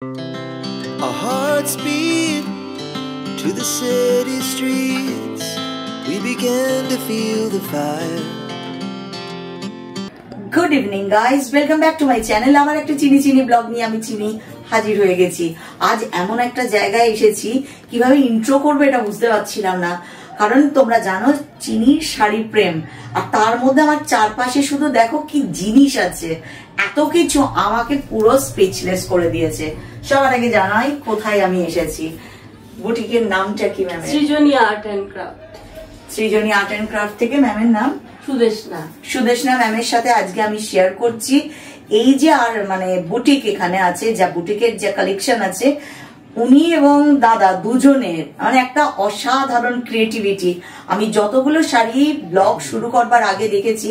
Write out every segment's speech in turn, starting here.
Our hearts beat to the city streets. We began to feel the fire. Good evening guys, welcome back to my channel. আমার একটা চিনি blog নিয়ে আমি চিনি হাজির হয়ে গেছি। আজ এমন একটা জায়গায় এসেছি, কিভাবে ইন্ট্রো করবে এটা বুঝতে পারছিলাম না, কারণ তোমরা জানো চিনির শাড়ি প্রেম, আর তার মধ্যে আমার চারপাশে শুধু দেখো কি জিনিস আছে, এত কিছু আমাকে পুরো স্পিচলেস করে দিয়েছে। সবার আগে জানাই কোথায় আমি এসেছি। বুটিকের নামটা কি ma'am? Srijani art and craft. Srijani art and craft থেকে ম্যামের নাম সুদেশনা ম্যামের সাথে আজকে আমি শেয়ার করছি এই যে আর মানে বুটিক এখানে আছে, যা বুটিকের যে কালেকশন আছে, উনি এবং দাদা দুজনের মানে একটা অসাধারণ ক্রিয়েটিভিটি। আমি যতগুলো শাড়ি ব্লগ শুরু করবার আগে দেখেছি,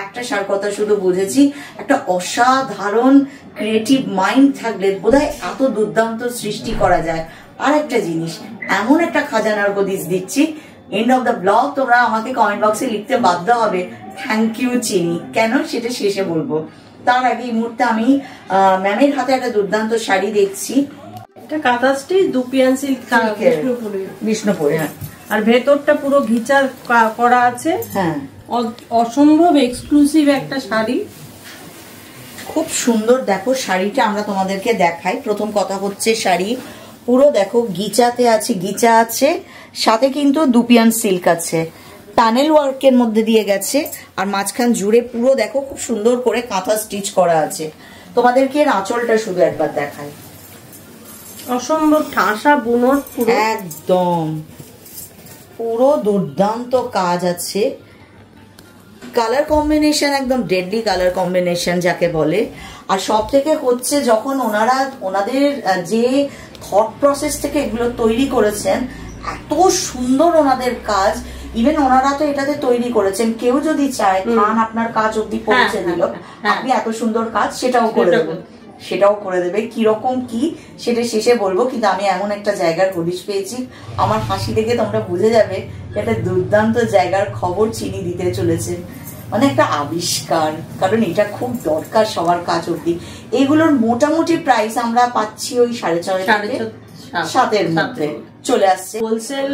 একটা শাড়ির কথা শুধু বুঝেছি, একটা অসাধারণ ক্রিয়েটিভ মাইন্ড থাকলে বোধহয় এত দুর্দান্ত সৃষ্টি করা যায়। আর একটা জিনিস, এমন একটা খাজানার হদিস দিচ্ছি, এন্ড অফ দ্য ব্লগ তোমরা আমাকে কমেন্ট বক্সে লিখতে বাধ্য হবে থ্যাংক ইউ চিনি, কেন সেটা শেষে বলবো। তার আগে এই মুহূর্তে আমি ম্যামের হাতে একটা দুর্দান্ত শাড়ি দেখছি, এটা কাঁথা স্টিচ দুপিয়ান সিল্ক বিষ্ণুপুরে, আর ভেতরটা পুরো ঘিচার করা আছে। হ্যাঁ, অসম্ভব এক্সক্লুসিভ একটা শাড়ি, খুব সুন্দর। দেখো শাড়িটা আমরা তোমাদেরকে দেখাই। প্রথম কথা হচ্ছে শাড়ি পুরো দেখো গিচাতে আছে, গিচা আছে, সাথে কিন্তু দুপিয়ান সিল্ক আছে, প্যানেল ওয়ার্কের মধ্যে দিয়ে গেছে, আর মাঝখান জুড়ে পুরো দেখো খুব সুন্দর করে কাঁথা স্টিচ করা আছে। তোমাদেরকে এর আঁচলটা শুধু একবার দেখাই, অসম্ভব ঠাসা বুনট, একদম পুরো দুর্দান্ত কাজ আছে। কালার কম্বিনেশন একদম ডেডলি কালার কম্বিনেশন যাকে বলে। আর সব থেকে হচ্ছে যখন ওনারা ওনাদের যে থট প্রসেস থেকে এগুলো তৈরি করেছেন, এত সুন্দর ওনাদের কাজ। ইভেন ওনারা তো এটাতে তৈরি করেছেন, কেউ যদি চায় খান আপনার কাজ অব্দি পৌঁছে দিল, আপনি এত সুন্দর কাজ সেটাও করে দেবে। কিরকম কি সেটা শেষে বলবো, কিন্তু আমি এমন একটা জায়গার হদিশ পেয়েছি, আমার হাসি দেখে তোমরা বুঝে যাবে একটা দুর্দান্ত জায়গার খবর চিনি দিতে চলেছে, মানে একটা আবিষ্কার, কারণ এটা খুব দরকার সবার কাজ অব্দি। এগুলোর মোটামুটি প্রাইস আমরা পাচ্ছি ওই 6.5-7 মধ্যে চলে আসছে। হোলসেল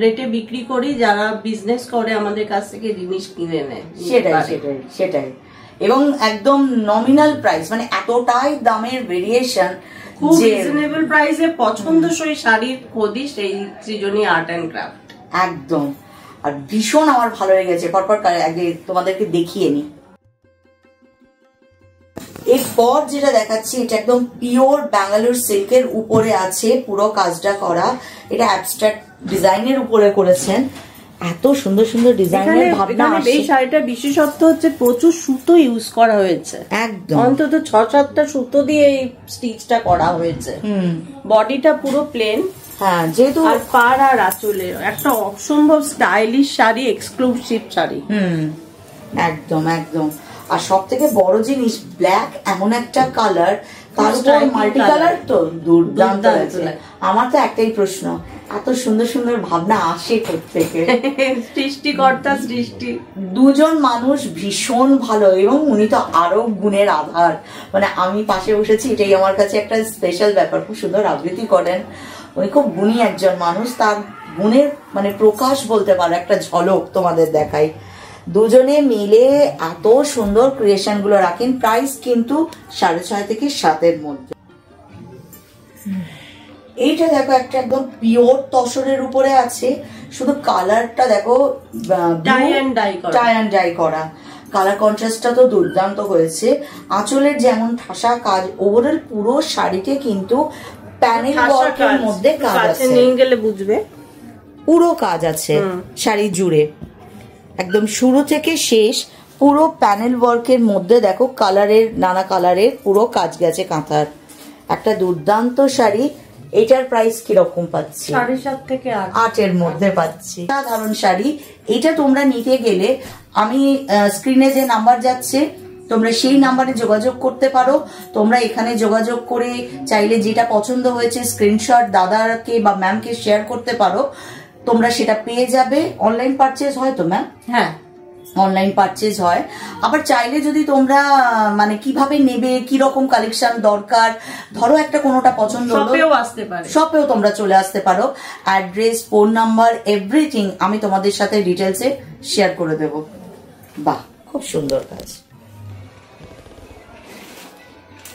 রেটে বিক্রি করি, যারা বিজনেস করে আমাদের কাছ থেকে জিনিস কিনে নেয়। সেটাই এবং একদম নমিনাল প্রাইস, মানে এতটাই দামের ভেরিয়েশন, খুব রিজনেবল প্রাইসে পছন্দসই শাড়ির হদিশ এই সৃজনী আর্ট এন্ড ক্রাফট। একদম, আর ভীষণ আমার ভালো লেগেছে। পরপর আগে তোমাদেরকে দেখিয়ে নি। এরপর যেটা দেখাচ্ছি, এটা একদম পিওর ব্যাঙ্গালোর সিল্কের উপরে আছে পুরো কাজটা করা। এটা অ্যাবস্ট্রাক্ট ডিজাইনের উপরে করেছেন, এত সুন্দর সুন্দর ডিজাইনের ভাবনা আছে। এই শাড়িটা বিশেষত্ব হচ্ছে প্রচুর সুতো ইউজ করা হয়েছে, একদম অন্তত 6-7টা সুতো দিয়ে এই স্টিচটা করা হয়েছে। বডিটা পুরো প্লেন, হ্যাঁ, যেহেতু আর পাড় আর আঁচলে একটা অসম্ভব স্টাইলিশ শাড়ি, এক্সক্লুসিভ শাড়ি। একদম একদম। আর সব থেকে বড় জিনিস, ব্ল্যাক এমন একটা কালার, তার উপর মাল্টি কালার, তো দুর্দান্ত লাগছে। আমার তো একটাই প্রশ্ন, এত সুন্দর সুন্দর ভাবনা আসে থেকে? সৃষ্টিকর্তা সৃষ্টি। দুজন মানুষ ভীষণ ভালো, এবং উনি তো আরো গুণের আধার। মানে আমি পাশে বসেছি, এটাই আমার কাছে একটা স্পেশাল ব্যাপার। খুব সুন্দর আবৃত্তি করেন উনি, খুব গুণী একজন মানুষ। তার গুণের মানে প্রকাশ বলতে পারো, একটা ঝলক তোমাদের দেখাই। দুজনে মিলে এত সুন্দর ক্রিয়েশন গুলো রাখেন। প্রাইস কিন্তু 6.5 থেকে 7 মধ্যে। এইটা দেখো একটা একদম পিওর তসরের উপরে আছে, শুধু কালারটা দেখো টাই অ্যান্ড ডাই করা। কালার কন্ট্রাস্টটা তো দুর্দান্ত হয়েছে। আঁচলের যেমন ঠাসা কাজ, ওভারঅল পুরো শাড়িতে কিন্তু প্যানেল ওয়ার্কের মধ্যে কাজ আছে, নিয়ে গেলে বুঝবে পুরো কাজ আছে শাড়ি জুড়ে, একদম শুরু থেকে শেষ পুরো প্যানেল ওয়ার্কের মধ্যে দেখো কালারের, নানা কালারের পুরো কাজ গেছে কাঁথার। একটা দুর্দান্ত শাড়ি। এটার প্রাইস কিরকম পাচ্ছি? 7.5 থেকে 8 মধ্যে পাচ্ছি। সাধারণ শাড়ি। এটা তোমরা নিতে গেলে আমি স্ক্রিনে যে নাম্বার যাচ্ছে, তোমরা সেই নাম্বারে যোগাযোগ করতে পারো। তোমরা এখানে যোগাযোগ করে চাইলে যেটা পছন্দ হয়েছে স্ক্রিনশট দাদাকে বা ম্যামকে শেয়ার করতে পারো, তোমরা সেটা পেয়ে যাবে। অনলাইন পারচেজ হয় তো ম্যাম? হ্যাঁ, অনলাইন পারচেজ হয়। আবার চাইলে যদি তোমরা মানে কিভাবে নেবে, কি রকম কালেকশন দরকার, ধরো একটা কোনোটা পছন্দ হলো, শপেও আসতে পারে, শপেও তোমরা চলে আসতে পারো। অ্যাড্রেস, ফোন নাম্বার, এভরিথিং আমি তোমাদের সাথে ডিটেলসে শেয়ার করে দেব। বাহ, খুব সুন্দর কাজ।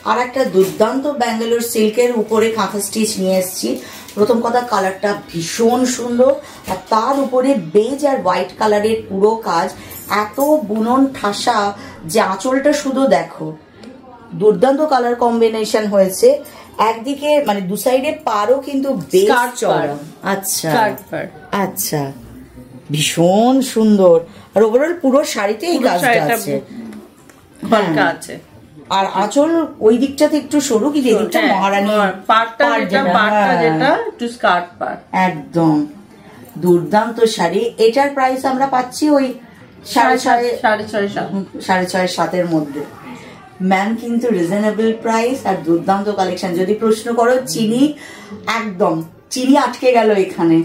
আর একটা দুর্দান্ত ব্যাঙ্গালোর সিল্কের উপরে কাঁথা স্টিচ নিয়ে এসেছি। প্রথম কথা, কালারটা ভীষণ সুন্দর, আর তার উপরে বেজ আর হোয়াইট কালারের পুরো কাজ, এত বুনন ঠাসা যে আঁচলটা শুধু দেখো, দুর্দান্ত কালার কম্বিনেশন হয়েছে। একদিকে মানে দু সাইডে পারও কিন্তু বেজ চড়া। আচ্ছা আচ্ছা, ভীষণ সুন্দর। আর ওভারঅল পুরো শাড়িতে এই কাজটা আছে, আছে। আর আঁচল ওই দিকটাতে একটু সরু, কি দিকটা মহারানী পাড়টা যেটা একটু স্কার্ট পাড়, একদম দুর্দান্ত শাড়ি। এটার প্রাইস আমরা পাচ্ছি ওই 6.5-7 মধ্যে। ম্যাম কিন্তু রিজনেবল প্রাইস আর দুর্দান্ত কালেকশন। যদি প্রশ্ন করো চিনি, একদম চিনি আটকে গেল এখানে।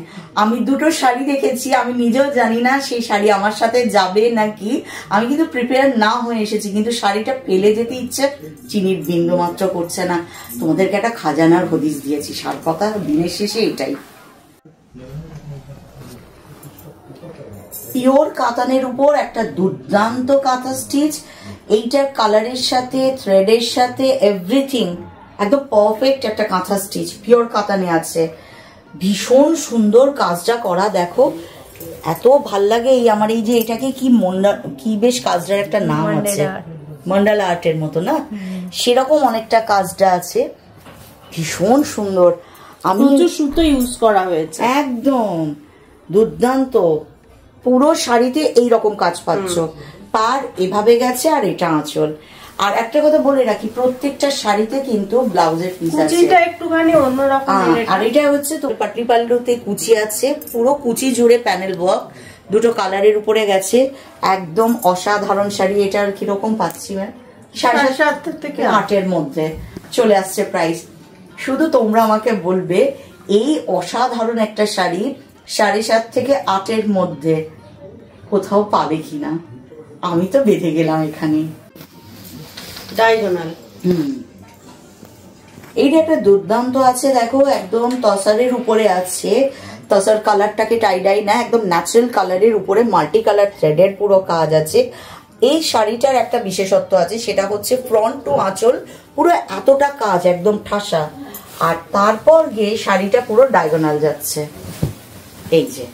আমি দুটো শাড়ি দেখেছি, আমি নিজেও জানি না সেই শাড়ি আমার সাথে যাবে নাকি। আমি কিন্তু প্রিপেয়ার না হয়ে এসেছি, কিন্তু শাড়িটা ফেলে যেতে ইচ্ছে চিনির বিন্দু মাত্র করছে না। তোমাদেরকে একটা খাজানার হদিস দিয়েছি, সার কথা দিনের শেষে এটাই। পিওর কাতানের উপর একটা দুর্দান্ত কাঁথা স্টিচ। এইটার কালারের সাথে, থ্রেডের সাথে, এভরিথিং একদম পারফেক্ট একটা কাঁথা স্টিচ, পিওর কাতানে আছে। ভীষণ সুন্দর কাজটা করা, দেখো এত ভাল লাগে। এই আমার এই যে এটাকে কি বেশ কাজটার একটা নাম আছে, মন্ডালা আর্টের মতো না, সেরকম অনেকটা কাজটা আছে, ভীষণ সুন্দর। আমি সুতো ইউজ করা হয়েছে, একদম দুর্দান্ত। পুরো শাড়িতে এইরকম কাজ পাচ্ছ, পার এভাবে গেছে আর এটা আঁচল। আর একটা কথা বলে রাখি, প্রত্যেকটা শাড়িতে কিন্তু ব্লাউজের পিস আছে, কুচিটা একটুখানি অন্যরকম। আর এটা হচ্ছে তো পাটলি পাল্লুতে কুচি আছে, পুরো কুচি জুড়ে প্যানেল ওয়ার্ক, দুটো কালারের উপরে গেছে, একদম অসাধারণ শাড়ি। এটার কিরকম পাচ্ছি ম্যাম? 7.5 থেকে 8-এর মধ্যে চলে আসছে প্রাইস। শুধু তোমরা আমাকে বলবে এই অসাধারণ একটা শাড়ি 7.5 থেকে 8-এর মধ্যে কোথাও পাবে কিনা। আমি তো বেঁধে গেলাম এখানে। ডায়াগোনাল, এইটা একটা দুর্দান্ত আছে, দেখো একদম তসারের উপরে আছে। তসার কালারটাকে টাইডাই না, একদম ন্যাচারাল কালারের উপরে মাল্টি কালার থ্রেডের পুরো কাজ আছে। এই শাড়িটার একটা বিশেষত্ব আছে, সেটা হচ্ছে ফ্রন্ট টু আঁচল পুরো এতটা কাজ, একদম ঠাসা। আর তারপর গিয়ে শাড়িটা পুরো ডায়াগোনাল যাচ্ছে। এই যে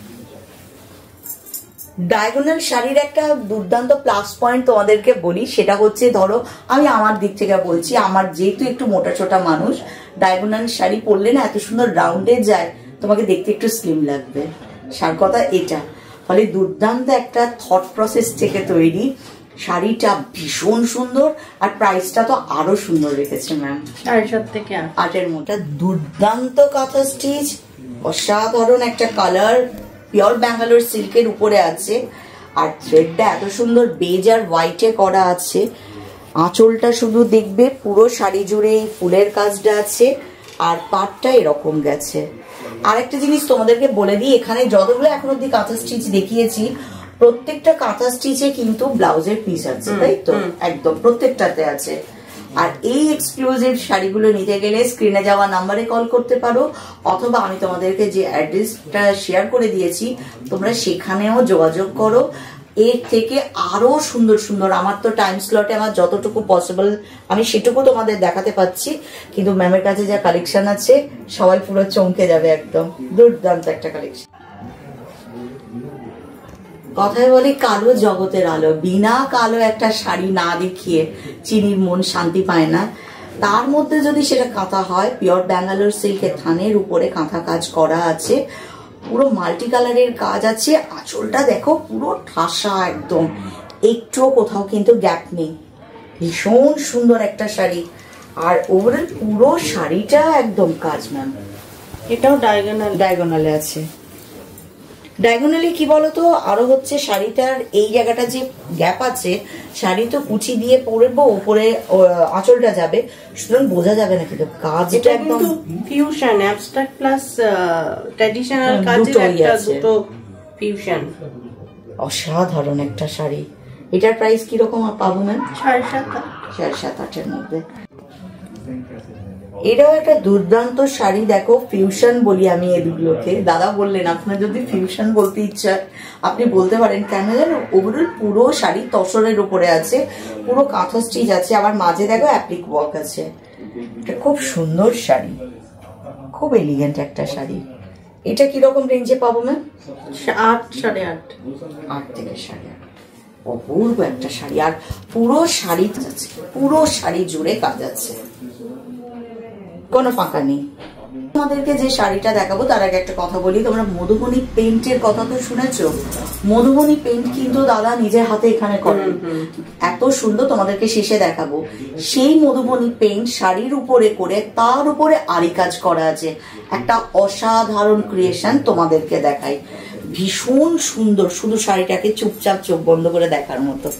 ডায়াগোনাল শাড়ির একটা দুর্দান্ত প্লাস পয়েন্ট তোমাদেরকে বলি, সেটা হচ্ছে ধরো আমি আমার দিক থেকে বলছি, আমার যেহেতু একটু মোটা ছোটা মানুষ, ডায়াগোনাল শাড়ি পরলে না এত সুন্দর রাউন্ডে যায়, তোমাকে দেখতে একটু স্লিম লাগবে, সার কথা এটা। ফলে দুর্দান্ত একটা থট প্রসেস থেকে তৈরি শাড়িটা, ভীষণ সুন্দর। আর প্রাইসটা তো আরো সুন্দর রেখেছে ম্যাম, 7.5 থেকে 8-এর মধ্যে। দুর্দান্ত কাঁথা স্টিচ, অসাধারণ একটা কালার, পিওর ব্যাঙ্গালোর সিল্কের উপরে আছে। আর থ্রেডটা এত সুন্দর বেজ আর হোয়াইটে করা আছে। আঁচলটা শুধু দেখবে, পুরো শাড়ি জুড়ে ফুলের কাজটা আছে, আর পাটটা এরকম গেছে। আর একটা জিনিস তোমাদেরকে বলে দিই, এখানে যতগুলো এখন অব্দি কাঁথা স্টিচ দেখিয়েছি, প্রত্যেকটা কাঁথা স্টিচে কিন্তু ব্লাউজের পিস আছে, তাই তো? একদম প্রত্যেকটাতে আছে। আর এই এক্সক্লুসিভ শাড়িগুলো নিতে গেলে স্ক্রিনে যাওয়া নাম্বারে কল করতে পারো, অথবা আমি তোমাদেরকে যে অ্যাড্রেসটা শেয়ার করে দিয়েছি তোমরা সেখানেও যোগাযোগ করো। এর থেকে আরো সুন্দর সুন্দর, আমার তো টাইম স্লটে আমার যতটুকু পসিবল আমি সেটুকু তোমাদের দেখাতে পাচ্ছি, কিন্তু ম্যামের কাছে যা কালেকশন আছে সবাই পুরো চমকে যাবে, একদম দুর্দান্ত একটা কালেকশন। কথায় বলি কালো জগতের আলো, বিনা কালো একটা শাড়ি না দেখিয়ে চিনির মন শান্তি পায় না। তার মধ্যে যদি সেটা কাঁথা হয়, পিওর ব্যাঙ্গালোর সিল্কের থানের উপরে কাঁথা কাজ করা আছে, পুরো মাল্টি কালারের কাজ আছে। আঁচলটা দেখো পুরো ঠাসা, একদম একটুও কোথাও কিন্তু গ্যাপ নেই, ভীষণ সুন্দর একটা শাড়ি। আর ওভারঅল পুরো শাড়িটা একদম কাজ ম্যাম। এটাও ডায়াগোনালে আছে। ডায়াগোনালি কি বলতো, আরো হচ্ছে শাড়িটার এই জায়গাটা যে গ্যাপ আছে, শাড়ি তো কুচি দিয়ে পরবো, উপরে আঁচলটা যাবে, সুতরাং বোঝা যাবে না, কিন্তু কাজটা একদম ফিউশন, অ্যাবস্ট্রাক্ট প্লাস ট্র্যাডিশনাল কাজের একটা দুটো ফিউশন। অসাধারণ একটা শাড়ি। এটার প্রাইস কিরকম পাবো ম্যাম? 7.5-8 মধ্যে। এটাও একটা দুর্দান্ত শাড়ি, দেখো ফিউশন বলি আমি এগুলোকে। দাদা বললেন আপনার যদি ফিউশন বলতে ইচ্ছা আপনি বলতে পারেন, কেন জানো ওভারঅল পুরো শাড়ি তসরের উপরে আছে, পুরো কাঁথা স্টিচ আছে, আবার মাঝে দেখো অ্যাপ্লিক ওয়ার্ক আছে। এটা খুব সুন্দর শাড়ি, খুব এলিগেন্ট একটা শাড়ি। এটা কিরকম রেঞ্জে পাবো ম্যাম? 8, 8.5। 8 থেকে 8.5। অপূর্ব একটা শাড়ি, আর পুরো শাড়ি আছে, পুরো শাড়ি জুড়ে কাজ আছে, কোনো ফাঁকা নেই। তোমাদেরকে যে শাড়িটা দেখাবো তার আগে একটা কথা বলি, তোমরা মধুবনী পেইন্টের কথা তো শুনেছো। মধুবনী পেইন্ট কিন্তু দাদা নিজের হাতে এখানে করেন, এত সুন্দর, তোমাদেরকে শেষে দেখাবো। সেই মধুবনী পেইন্ট শাড়ির উপরে করে তার উপরে আরি কাজ করা আছে, একটা অসাধারণ ক্রিয়েশন তোমাদেরকে দেখাই, ভীষণ সুন্দর, শুধু শাড়িটাকে চুপচাপ চোখ বন্ধ করে দেখার মতো।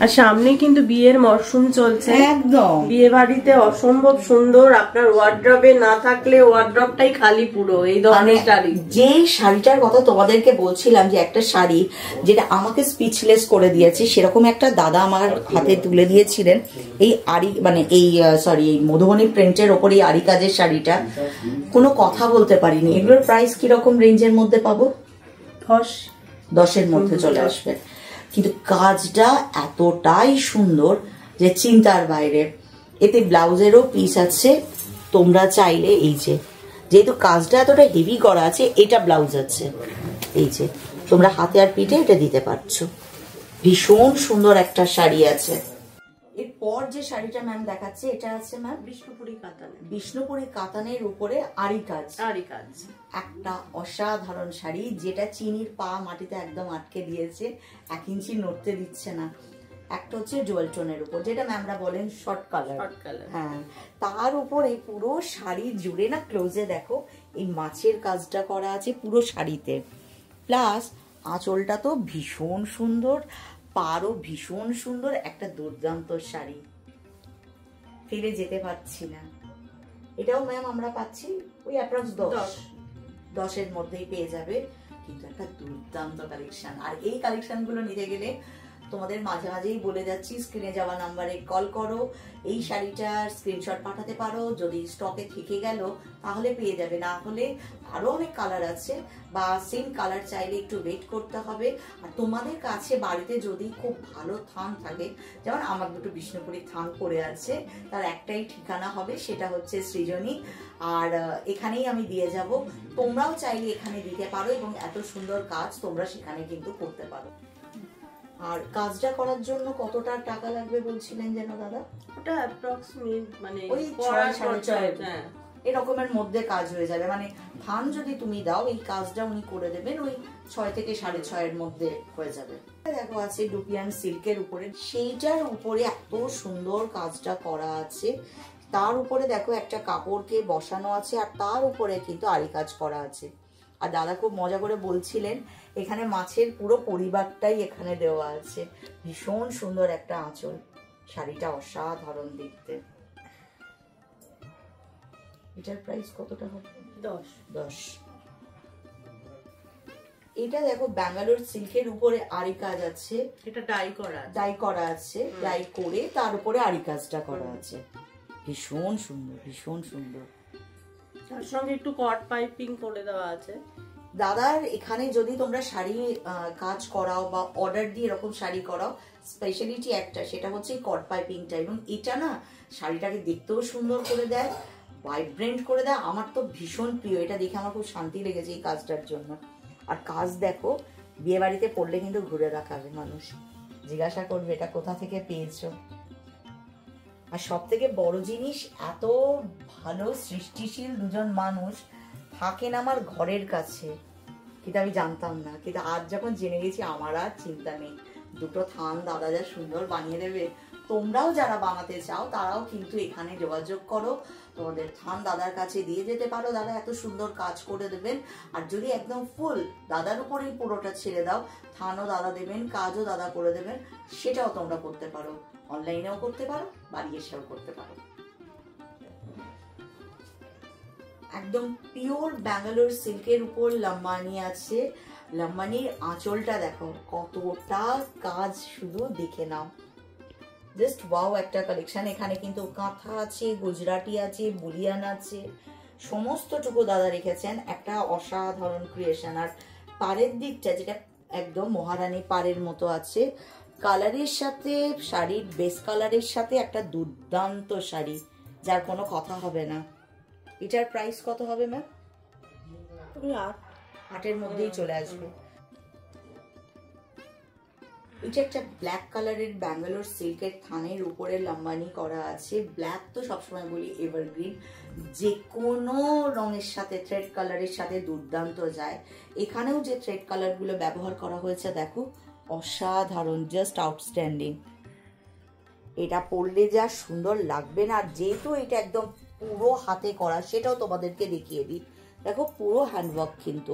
আর সামনে কিন্তু বিয়ের মরশুম চলছে, একদম বিয়ে বাড়িতে অসম্ভব সুন্দর। আপনার ওয়ার্ড্রবে না থাকলে ওয়ার্ড্রবটাই খালি পুরো এই ধরনের শাড়ি। যে শাড়িটার কথা তোমাদেরকে বলছিলাম, যে একটা শাড়ি যেটা আমাকে স্পিচলেস করে দিয়েছে, সেরকম একটা দাদা আমার হাতে তুলে দিয়েছিলেন এই আরি, মানে এই এই মধুবনী প্রিন্টের ওপরে আরি কাজের শাড়িটা, কোনো কথা বলতে পারিনি। এগুলোর প্রাইস কিরকম রেঞ্জের মধ্যে পাবো? 10-এর মধ্যে চলে আসবে। কিন্তু কাজটা এতটাই সুন্দর যে চিন্তার বাইরে। এতে ব্লাউজেরও পিস আছে, তোমরা চাইলে এই যে, যেহেতু কাজটা এতটা হেভি করা আছে, এটা ব্লাউজ আছে, এই যে তোমরা হাতে আর পিঠে এটা দিতে পারছো। ভীষণ সুন্দর একটা শাড়ি আছে। এরপর যে শাড়িটা ম্যাম দেখাচ্ছে, এটা আছে ম্যাম বিষ্ণুপুরি কাতান। বিষ্ণুপুরি কাতানের উপরে আরি কাজ, একটা অসাধারণ শাড়ি, যেটা চিনির পা মাটিতে একদম আটকে দিয়েছে, 1 ইঞ্চি নড়তে দিচ্ছে না। একটা হচ্ছে জুয়েল টোনের উপর, যেটা ম্যামরা বলেন শর্ট কালার। হ্যাঁ, তার উপরে পুরো শাড়ি জুড়ে না, ক্লোজে দেখো এই মাছের কাজটা করা আছে পুরো শাড়িতে, প্লাস আঁচলটা তো ভীষণ সুন্দর, পারও ভীষণ সুন্দর, একটা দুর্দান্ত শাড়ি, ফেলে যেতে পারছি না। এটাও ম্যাম আমরা পাচ্ছি ওই অ্যাপ্রক্স 10-এর মধ্যেই পেয়ে যাবে, কিন্তু একটা দুর্দান্ত কালেকশন। আর এই কালেকশন গুলো নিতে গেলে তোমাদের মাঝে মাঝেই বলে যাচ্ছি, স্ক্রিনে যাওয়া নাম্বারে কল করো, এই শাড়িটার স্ক্রিনশট পাঠাতে পারো, যদি স্টকে থেকে গেল তাহলে পেয়ে যাবে, না হলে আরো অনেক কালার আছে, বা সেম কালার চাইলে একটু ওয়েট করতে হবে। আর তোমাদের কাছে বাড়িতে যদি খুব ভালো থান থাকে, যেমন আমার দুটো বিষ্ণুপুরি থান পড়ে আছে, তার একটাই ঠিকানা হবে, সেটা হচ্ছে সৃজনী, আর এখানেই আমি দিয়ে যাব। তোমরাও চাইলে এখানে দিতে পারো, এবং এত সুন্দর কাজ তোমরা সেখানে কিন্তু করতে পারো। আর কাজটা করার জন্য কতটা টাকা লাগবে বলছিলেন যেন দাদা? ওটা অ্যাপ্রক্সিমেট মানে ওই 6-6.5 এরকমের মধ্যে কাজ হয়ে যাবে। মানে থান যদি তুমি দাও, এই কাজটা উনি করে দেবেন ওই 6 থেকে 6.5-এর মধ্যে হয়ে যাবে। দেখো আছে ডুপিয়ান সিল্কের উপরে, সেইটার উপরে এত সুন্দর কাজটা করা আছে, তার উপরে দেখো একটা কাপড়কে বসানো আছে, আর তার উপরে কিন্তু আরি কাজ করা আছে। আর দাদা খুব মজা করে বলছিলেন, এখানে মাছের পুরো পরিবারটাই এখানে দেওয়া আছে। ভীষণ সুন্দর একটা আঁচল, শাড়িটা অসাধারণ দেখতে। এটার প্রাইস কতটা হবে? 10। এটা দেখো ব্যাঙ্গালোর সিল্কের উপরে আরি কাজ আছে, এটা ডাই করা আছে, ডাই করে তার উপরে আরি কাজটা করা আছে। ভীষণ সুন্দর, ভীষণ সুন্দর। তার সঙ্গে একটু কট পাইপিং করে দেওয়া আছে। দাদার এখানে যদি তোমরা শাড়ি কাজ করাও বা অর্ডার দিয়ে এরকম শাড়ি করাও, স্পেশালিটি একটা, সেটা হচ্ছে কট পাইপিংটা। এবং এটা না শাড়িটাকে দেখতেও সুন্দর করে দেয়, ভাইব্রেন্ট করে দেয়। আমার তো ভীষণ প্রিয়, এটা দেখে আমার খুব শান্তি লেগেছে এই কাজটার জন্য। আর কাজ দেখো, বিয়ে বাড়িতে পড়লে কিন্তু ঘুরে রাখাবে মানুষ, জিজ্ঞাসা করবে এটা কোথা থেকে পেয়েছো। আর সব থেকে বড় জিনিস, এত ভালো সৃষ্টিশীল দুজন মানুষ থাকেন আমার ঘরের কাছে, কিন্তু আমি জানতাম না। কিন্তু আজ যখন জেনে গেছি, আমার আর চিন্তা নেই। দুটো থান দাদা যা সুন্দর বানিয়ে দেবে, তোমরাও যারা বানাতে চাও তারাও কিন্তু এখানে যোগাযোগ করো, তোমাদের থান দাদার কাছে দিয়ে যেতে পারো, দাদা এত সুন্দর কাজ করে দেবেন। আর যদি একদম ফুল দাদার উপরেই পুরোটা ছেড়ে দাও, থানও দাদা দেবেন, কাজও দাদা করে দেবেন, সেটাও তোমরা করতে পারো। অনলাইনেও করতে পারো, বাড়ি এসেও করতে পারো। একদম পিওর ব্যাঙ্গালোর সিল্কের উপর লাম্বানি আছে, লাম্বানির আঁচলটা দেখো কতটা কাজ, শুধু দেখে নাও, জাস্ট ওয়াও একটা কালেকশন। এখানে কিন্তু কাঁথা আছে, গুজরাটি আছে, বুলিয়ান আছে, সমস্তটুকু দাদা রেখেছেন, একটা অসাধারণ ক্রিয়েশন। আর পাড়ের দিকটা যেটা একদম মহারানী পাড়ের মতো আছে, কালারের সাথে শাড়ির বেস কালারের সাথে একটা দুর্দান্ত শাড়ি, যার কোনো কথা হবে না। এটার প্রাইস কত হবে ম্যাম? 8 মধ্যেই চলে আসবে। এটা একটা ব্ল্যাক কালারের ব্যাঙ্গালোর সিল্কের থানের উপরে লাম্বানি করা আছে। ব্ল্যাক তো সবসময় বলি এভারগ্রিন, যে কোনো রঙের সাথে থ্রেড কালারের সাথে দুর্দান্ত যায়। এখানেও যে থ্রেড কালারগুলো ব্যবহার করা হয়েছে দেখো অসাধারণ, জাস্ট আউটস্ট্যান্ডিং। এটা পরলে যা সুন্দর লাগবে না, আর যেহেতু এটা একদম পুরো হাতে করা সেটাও তোমাদেরকে দেখিয়ে দিই। দেখো পুরো হ্যান্ডওয়ার্ক, কিন্তু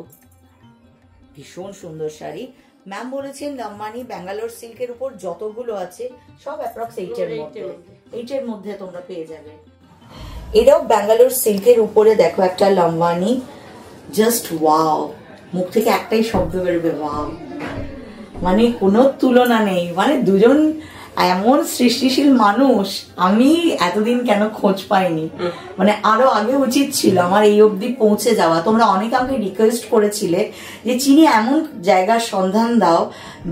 ভীষণ সুন্দর শাড়ি। ম্যাম বলেছেন লাম্বানি ব্যাঙ্গালোর সিল্কের উপর যতগুলো আছে সব অ্যাপ্রক্স 8 মধ্যে তোমরা পেয়ে যাবে। এটাও ব্যাঙ্গালোর সিল্কের উপরে দেখো একটা লাম্বানি, জাস্ট ওয়াও, মুখ থেকে একটাই শব্দ বেরোবে ওয়াও, মানে কোনো তুলনা নেই। মানে দুজন এমন সৃষ্টিশীল মানুষ আমি এতদিন কেন খোঁজ পাইনি, মানে আরো আগে উচিত ছিল আমার এই অবধি পৌঁছে যাওয়া। তোমরা অনেক আমাকে রিকোয়েস্ট করেছিলে যে চিনি এমন জায়গার সন্ধান দাও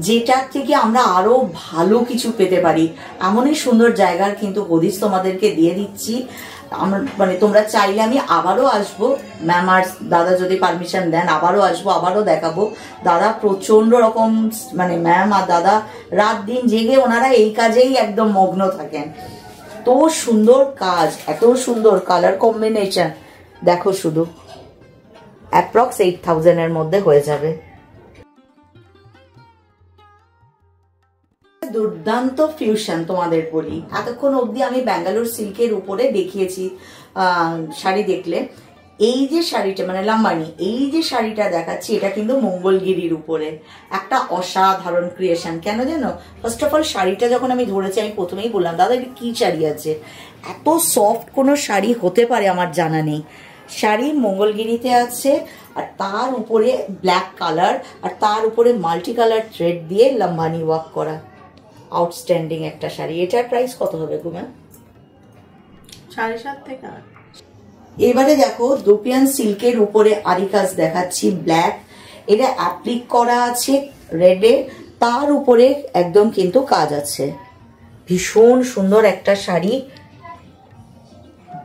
যেটার থেকে আমরা আরো ভালো কিছু পেতে পারি। এমনই সুন্দর জায়গার কিন্তু হদিস তোমাদেরকে দিয়ে দিচ্ছি। আমার মানে তোমরা চাইলে আমি আবারও আসবো, ম্যাম আর দাদা যদি পারমিশন দেন আবারও আসবো, আবারও দেখাবো। দাদা প্রচন্ড রকম, মানে ম্যাম আর দাদা রাত দিন জেগে ওনারা এই কাজেই একদম মগ্ন থাকেন। তো সুন্দর কাজ, এত সুন্দর কালার কম্বিনেশন, দেখো শুধু অ্যাপ্রক্স 8000 মধ্যে হয়ে যাবে। দুর্দান্ত ফিউশন তোমাদের বলি। এতক্ষণ অবধি আমি ব্যাঙ্গালোর সিল্কের উপরে দেখিয়েছি শাড়ি। দেখলে এই যে শাড়িটা মানে লাম্বানি, এই যে শাড়িটা দেখাচ্ছি এটা কিন্তু মঙ্গলগিরির উপরে একটা অসাধারণ ক্রিয়েশন। কেন জানো? ফার্স্ট অফ অল শাড়িটা যখন আমি ধরেছি আমি প্রথমেই বললাম দাদা এটা কি শাড়ি আছে, এত সফট কোনো শাড়ি হতে পারে আমার জানা নেই। শাড়ি মঙ্গলগিরিতে আছে, আর তার উপরে ব্ল্যাক কালার, আর তার উপরে মাল্টি কালার থ্রেড দিয়ে লাম্বানি ওয়ার্ক করা, আউটস্ট্যান্ডিং একটা শাড়ি। এটার প্রাইস কত হবে গো ম্যাম? 7.5 থেকে 8। এবারে দেখো দুপিয়ান সিল্কের উপরে আরি কাজ দেখাচ্ছি, ব্ল্যাক, এটা অ্যাপ্লিক করা আছে রেডে, তার উপরে একদম কিন্তু কাজ আছে। ভীষণ সুন্দর একটা শাড়ি,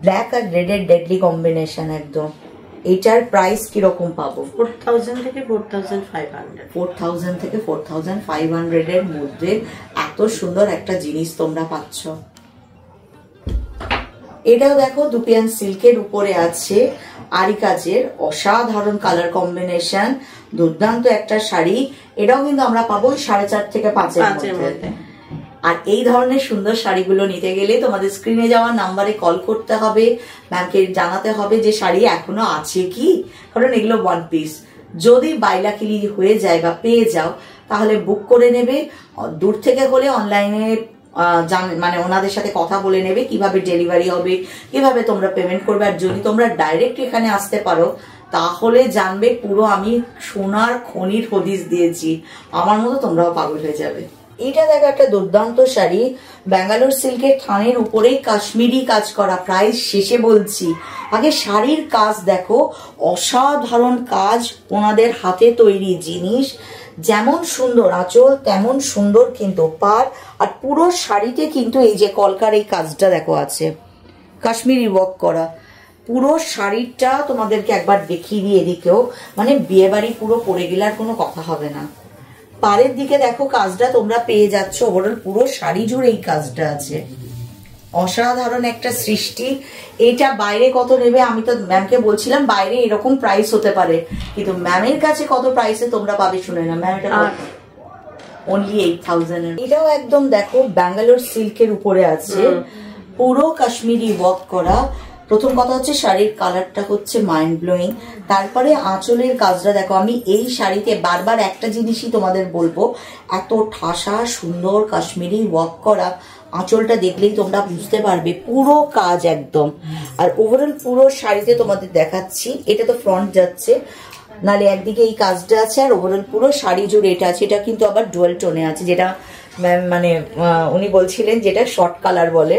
ব্ল্যাক আর রেডের ডেডলি কম্বিনেশন একদম। এটার প্রাইস কিরকম পাবো? 4000 থেকে 4500। 4000 থেকে 4500 এর মধ্যে এত সুন্দর একটা জিনিস তোমরা পাচ্ছ। এটাও দেখো দুপিয়ান সিল্কের উপরে আছে আরি কাজের, অসাধারণ কালার কম্বিনেশন, দুর্দান্ত একটা শাড়ি। এটাও কিন্তু আমরা পাবো 4.5 থেকে 5 এর মধ্যে। আর এই ধরনের সুন্দর শাড়িগুলো নিতে গেলে তোমাদের স্ক্রিনে যাওয়া নাম্বারে কল করতে হবে, ম্যামকে জানাতে হবে যে শাড়ি এখনো আছে কি, কারণ এগুলো ওয়ান পিস। যদি বাইলাকিলি হয়ে যায় বা পেয়ে যাও তাহলে বুক করে নেবে। দূর থেকে হলে অনলাইনে মানে ওনাদের সাথে কথা বলে নেবে কিভাবে ডেলিভারি হবে, কিভাবে তোমরা পেমেন্ট করবে। আর যদি তোমরা ডাইরেক্ট এখানে আসতে পারো তাহলে জানবে পুরো আমি সোনার খনির হদিস দিয়েছি, আমার মতো তোমরাও পাগল হয়ে যাবে। এটা দেখো একটা দুর্দান্ত শাড়ি, ব্যাঙ্গালোর সিল্কের থানের উপরেই কাশ্মীরি কাজ করা। প্রাইস শেষে বলছি, আগে শাড়ির কাজ দেখো, অসাধারণ কাজ, ওনাদের হাতে তৈরি জিনিস। যেমন সুন্দর আঁচল তেমন সুন্দর কিন্তু পাড়, আর পুরো শাড়িতে কিন্তু এই যে কলকার এই কাজটা দেখো আছে, কাশ্মীরি ওয়ার্ক করা। পুরো শাড়িটা তোমাদেরকে একবার দেখিয়ে দিয়ে এদিকেও, মানে বিয়ে বাড়ি পুরো পরে গেলে আর কোনো কথা হবে না। পাড়ের দিকে দেখো কাজটা তোমরা পেয়ে যাচ্ছ, ওভারঅল পুরো শাড়ি জুড়ে এই কাজটা আছে, অসাধারণ একটা সৃষ্টি। এটা বাইরে কত নেবে আমি তো ম্যামকে বলছিলাম বাইরে এরকম প্রাইস হতে পারে, কিন্তু ম্যামের কাছে কত প্রাইসে তোমরা পাবে শুনে না। ম্যাম এটা অনলি 8000 এর। এটাও একদম দেখো ব্যাঙ্গালোর সিল্কের উপরে আছে, পুরো কাশ্মীরি ওয়ার্ক করা। প্রথম কথা হচ্ছে শাড়ির কালারটা হচ্ছে মাইন্ড ব্লোয়িং, তারপরে আঁচলের কাজটা দেখো। আমি এই শাড়িতে বারবার একটা জিনিসই তোমাদের বলবো, এত ঠাসা সুন্দর কাশ্মীরি ওয়ার্ক করা, আঁচলটা দেখলেই তোমরা বুঝতে পারবে পুরো কাজ একদম। আর ওভারঅল পুরো শাড়িতে তোমাদের দেখাচ্ছি, এটা তো ফ্রন্ট যাচ্ছে, নালে একদিকে এই কাজটা আছে আর ওভারঅল পুরো শাড়ি জুড়ে এটা আছে। এটা কিন্তু আবার ডুয়াল টোনে আছে, যেটা মানে উনি বলছিলেন যেটা শর্ট কালার বলে।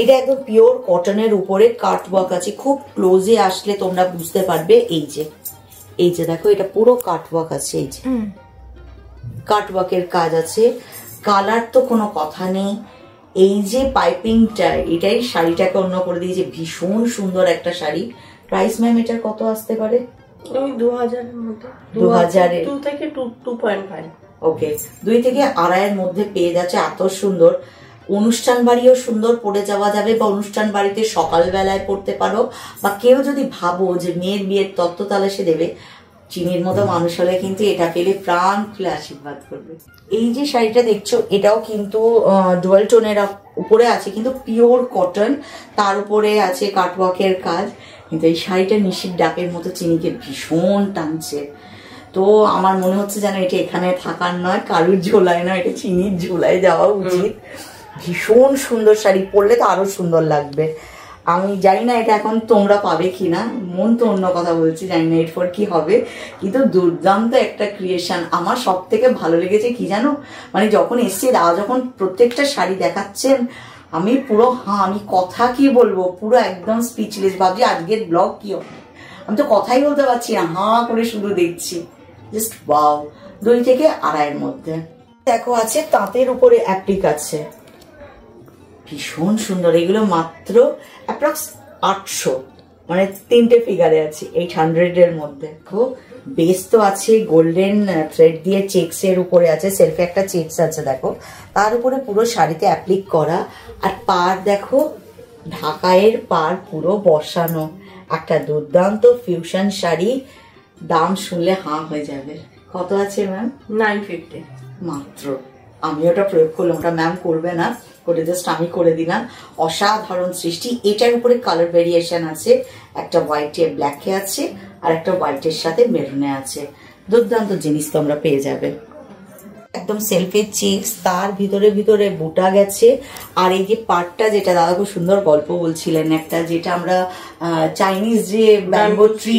এটা একদম পিওর কটনের উপরে কাট ওয়ার্ক আছে, খুব ক্লোজে আসলে তোমরা বুঝতে পারবে। এই যে দেখো এটা পুরো কাট ওয়ার্ক আছে, এই যে কাট ওয়ার্কের কাজ আছে। কালার তো কোনো কথা নেই। এই যে পাইপিংটা, এটাই শাড়িটাকে অন্য করে দিয়েছে। ভীষণ সুন্দর একটা শাড়ি। প্রাইস ম্যাম এটার কত আসতে পারে? 2000-এর মধ্যে, 2000 2 থেকে 2.5। ওকে, 2 থেকে 2.5 মধ্যে পেয়ে যাচ্ছে। এত সুন্দর, অনুষ্ঠান বাড়িও সুন্দর পরে যাওয়া যাবে, বা অনুষ্ঠান বাড়িতে সকালবেলায় পড়তে পারো, বা কেউ যদি ভাবো যে মেয়ের বিয়ের তত্ত্ব তালাশে দেবে, চিনির মতো মানুষ হলে কিন্তু এটা পেলে প্রাণ খুলে আশীর্বাদ করবে। এই যে শাড়িটা দেখছো এটাও কিন্তু ডুয়াল টোনের উপরে আছে, কিন্তু পিওর কটন, তার উপরে আছে কাটওয়ার্কের কাজ। কিন্তু এই শাড়িটা নিশির ডাকের মতো চিনিকে ভীষণ টানছে। তো আমার মনে হচ্ছে যেন এটা এখানে থাকার নয়, কারুর ঝোলায় নয়, এটা চিনির ঝোলায় যাওয়া উচিত। ভীষণ সুন্দর শাড়ি, পরলে তো আরো সুন্দর লাগবে। আমি জানি না এটা এখন তোমরা পাবে কিনা, মন তো অন্য কথা বলছি, জানি না এরপর কি হবে, কিন্তু দুর্দান্ত একটা ক্রিয়েশন। আমার সব থেকে ভালো লেগেছে কি জানো, মানে যখন এসছে দাদা যখন প্রত্যেকটা শাড়ি দেখাচ্ছেন, আমি পুরো আমি কথা কি বলবো, পুরো একদম স্পিচলেস। ভাবছি আজকের ব্লগ কি হবে, আমি তো কথাই বলতে পারছি না, করে শুধু দেখছি। Just wow. 2 থেকে 2.5 মধ্যে দেখো আছে তাঁতের উপরে অ্যাপ্লিক আছে, ভীষণ সুন্দর। এগুলো মাত্র অ্যাপ্রক্স 800, মানে 3টে ফিগারে আছে 800-এর মধ্যে। খুব বেস তো আছে, গোল্ডেন থ্রেড দিয়ে চেক্স এর উপরে আছে, সেলফে একটা চেক্স আছে দেখো, তার উপরে পুরো শাড়িতে অ্যাপ্লিক করা। আর পার দেখো, ঢাকায়ের পার পুরো বসানো, একটা দুর্দান্ত ফিউশন শাড়ি। দাম শুনলে হাঁ হয়ে যাবে। কত আছে ম্যাম? 950 মাত্র। আমি ওটা প্রয়োগ করলাম, ওটা ম্যাম করবে না, করে জাস্ট আমি করে দিলাম। অসাধারণ সৃষ্টি। এটার উপরে কালার ভেরিয়েশন আছে, একটা হোয়াইটে ব্ল্যাকে আছে, আর একটা হোয়াইটের সাথে মেরুনে আছে। দুর্দান্ত জিনিস তোমরা পেয়ে যাবে। একদম সেলফের চেক্স, তার ভিতরে ভিতরে বুটা গেছে। আর এই যে পাটটা, যেটা দাদা খুব সুন্দর গল্প বলছিলেন একটা, যেটা আমরা চাইনিজ যে ব্যাম্বো ট্রি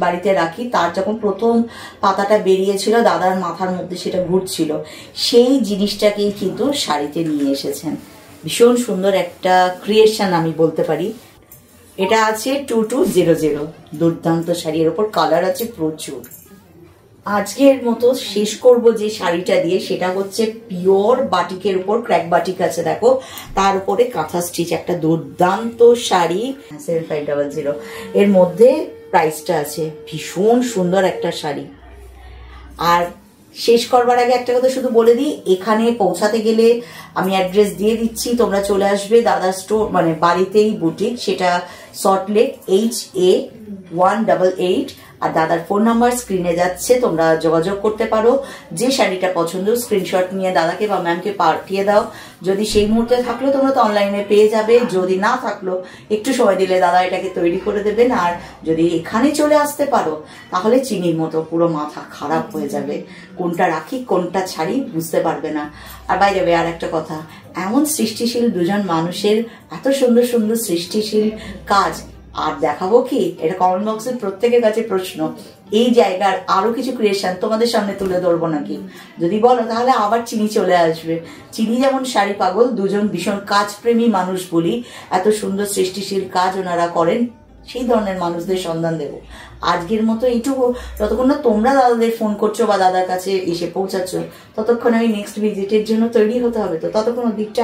বাড়িতে রাখি, তার যখন প্রথম পাতাটা বেরিয়েছিল দাদার মাথার মধ্যে সেটা ঘুরছিল, সেই জিনিসটাকেই কিন্তু শাড়িতে নিয়ে এসেছেন। ভীষণ সুন্দর একটা ক্রিয়েশন আমি বলতে পারি। এটা আছে 2200। দুর্দান্ত শাড়ি, এর ওপর কালার আছে প্রচুর। আজকের মতো শেষ করব যে শাড়িটা দিয়ে, সেটা হচ্ছে পিওর বাটিকের উপর ক্র্যাক বাটিক আছে দেখো, তার উপরে কাঁথা স্টিচ, একটা দুর্দান্ত শাড়ি 7500। এর মধ্যে প্রাইসটা আছে। ভীষণ সুন্দর একটা শাড়ি। আর শেষ করবার আগে একটা কথা শুধু বলে দিই, এখানে পৌঁছাতে গেলে আমি অ্যাড্রেস দিয়ে দিচ্ছি, তোমরা চলে আসবে দাদা স্টোর, মানে বাড়িতেই বুটিক, সেটা সল্টলেক HA 188। আর দাদার ফোন নাম্বার স্ক্রিনে যাচ্ছে, তোমরা যোগাযোগ করতে পারো। যে শাড়িটা পছন্দ স্ক্রিনশট নিয়ে দাদাকে বা ম্যামকে পাঠিয়ে দাও। যদি সেই মুহূর্তে থাকলো তোমরা তো অনলাইনে পেয়ে যাবে, যদি না থাকলো একটু সময় দিলে দাদা এটাকে তৈরি করে দেবেন। আর যদি এখানে চলে আসতে পারো তাহলে চিনির মতো পুরো মাথা খারাপ হয়ে যাবে, কোনটা রাখি কোনটা ছাড়ি বুঝতে পারবে না। আর বাইরে আর একটা কথা, এমন সৃষ্টিশীল দুজন মানুষের এত সুন্দর সুন্দর সৃষ্টিশীল কাজ আর দেখাবো কি, এটা কমেন্ট বক্সের প্রত্যেকের কাছে প্রশ্ন। এই জায়গার আরো কিছু ক্রিয়েশন তোমাদের সামনে তুলে ধরবো নাকি, যদি বলো তাহলে আবার চিনি চলে আসবে। চিনি যেমন শাড়ি পাগল, দুজন ভীষণ কাজপ্রেমী মানুষ বলি, এত সুন্দর সৃষ্টিশীল কাজ ওনারা করেন, সেই ধরনের মানুষদের সন্ধান দেব। আজকের মতো এইটুকু। ততক্ষণ না তোমরা দাদাদের ফোন করছো বা দাদার কাছে এসে পৌঁছাচ্ছ, ততক্ষণ আমি নেক্সট ভিজিটের জন্য তৈরি হতে হবে। তো ততক্ষণ দিকটা